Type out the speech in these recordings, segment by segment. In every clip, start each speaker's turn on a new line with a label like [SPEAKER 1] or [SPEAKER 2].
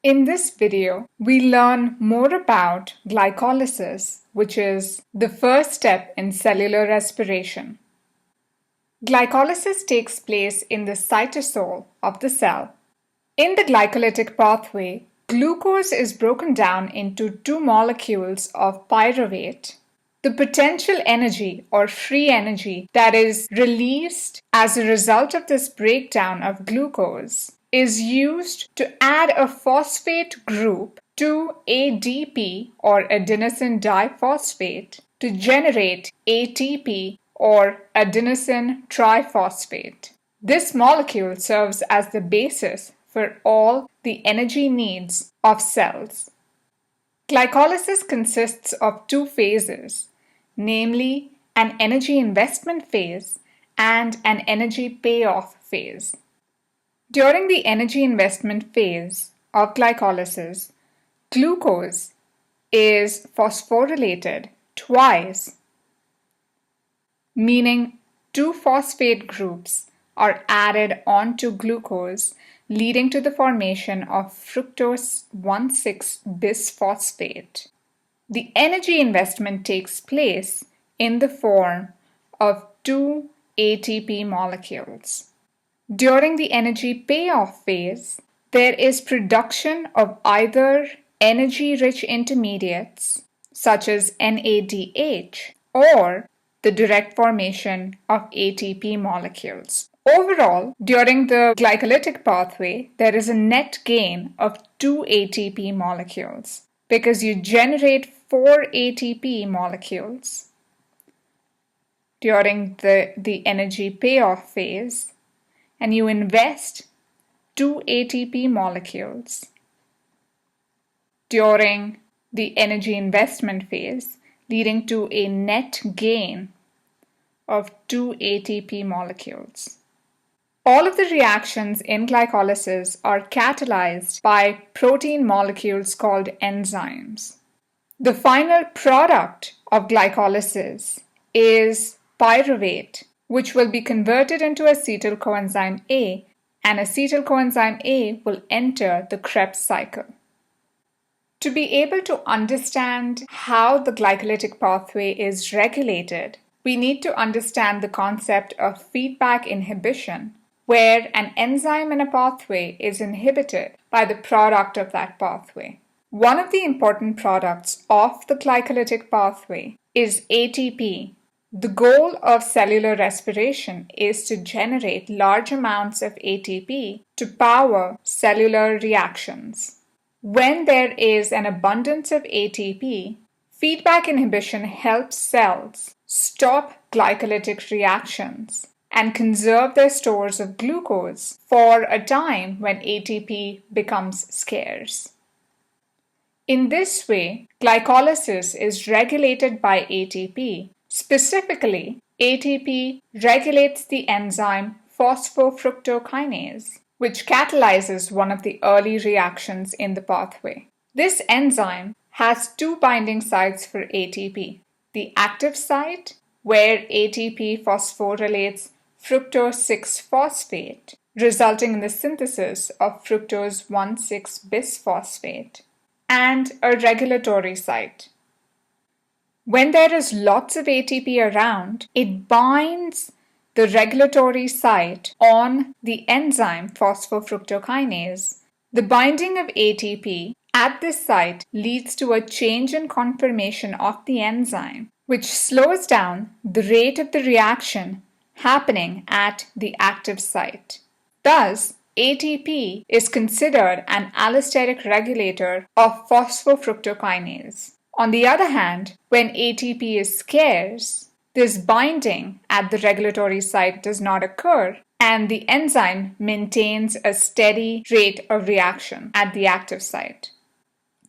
[SPEAKER 1] In this video, we learn more about glycolysis, which is the first step in cellular respiration. Glycolysis takes place in the cytosol of the cell. In the glycolytic pathway, glucose is broken down into two molecules of pyruvate. The potential energy or free energy that is released as a result of this breakdown of glucose is used to add a phosphate group to ADP or adenosine diphosphate to generate ATP or adenosine triphosphate. This molecule serves as the basis for all the energy needs of cells. Glycolysis consists of two phases, namely an energy investment phase and an energy payoff phase. During the energy investment phase of glycolysis, glucose is phosphorylated twice, meaning two phosphate groups are added onto glucose, leading to the formation of fructose 1,6-bisphosphate. The energy investment takes place in the form of two ATP molecules. During the energy payoff phase, there is production of either energy-rich intermediates, such as NADH, or the direct formation of ATP molecules. Overall, during the glycolytic pathway, there is a net gain of two ATP molecules because you generate 4 ATP molecules during the energy payoff phase, and you invest 2 ATP molecules during the energy investment phase, leading to a net gain of 2 ATP molecules. All of the reactions in glycolysis are catalyzed by protein molecules called enzymes. The final product of glycolysis is pyruvate, which will be converted into acetyl coenzyme A, and acetyl coenzyme A will enter the Krebs cycle. To be able to understand how the glycolytic pathway is regulated, we need to understand the concept of feedback inhibition, where an enzyme in a pathway is inhibited by the product of that pathway. One of the important products of the glycolytic pathway is ATP. The goal of cellular respiration is to generate large amounts of ATP to power cellular reactions. When there is an abundance of ATP, feedback inhibition helps cells stop glycolytic reactions and conserve their stores of glucose for a time when ATP becomes scarce. In this way, glycolysis is regulated by ATP. Specifically, ATP regulates the enzyme phosphofructokinase, which catalyzes one of the early reactions in the pathway. This enzyme has two binding sites for ATP. The active site, where ATP phosphorylates fructose 6-phosphate, resulting in the synthesis of fructose 1,6-bisphosphate, and a regulatory site. When there is lots of ATP around, it binds the regulatory site on the enzyme phosphofructokinase. The binding of ATP at this site leads to a change in conformation of the enzyme, which slows down the rate of the reaction happening at the active site. Thus, ATP is considered an allosteric regulator of phosphofructokinase. On the other hand, when ATP is scarce, this binding at the regulatory site does not occur, and the enzyme maintains a steady rate of reaction at the active site.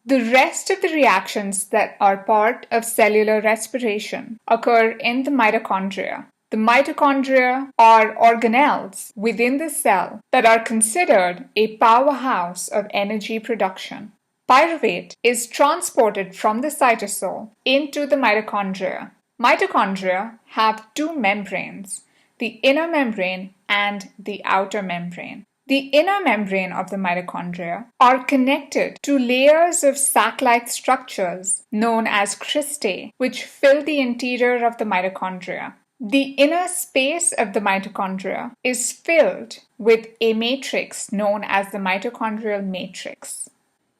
[SPEAKER 1] The rest of the reactions that are part of cellular respiration occur in the mitochondria. The mitochondria are organelles within the cell that are considered a powerhouse of energy production. Pyruvate is transported from the cytosol into the mitochondria. Mitochondria have two membranes, the inner membrane and the outer membrane. The inner membrane of the mitochondria are connected to layers of sac-like structures known as cristae, which fill the interior of the mitochondria. The inner space of the mitochondria is filled with a matrix known as the mitochondrial matrix.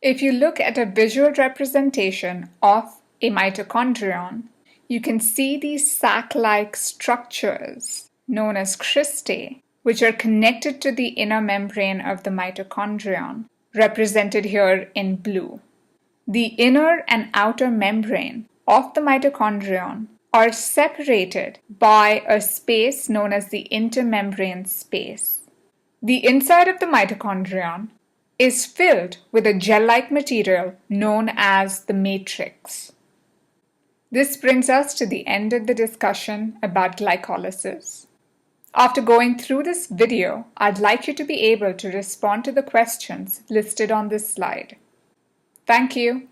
[SPEAKER 1] If you look at a visual representation of a mitochondrion, you can see these sac-like structures known as cristae, which are connected to the inner membrane of the mitochondrion, represented here in blue. The inner and outer membrane of the mitochondrion are separated by a space known as the intermembrane space. The inside of the mitochondrion is filled with a gel-like material known as the matrix. This brings us to the end of the discussion about glycolysis. After going through this video, I'd like you to be able to respond to the questions listed on this slide. Thank you.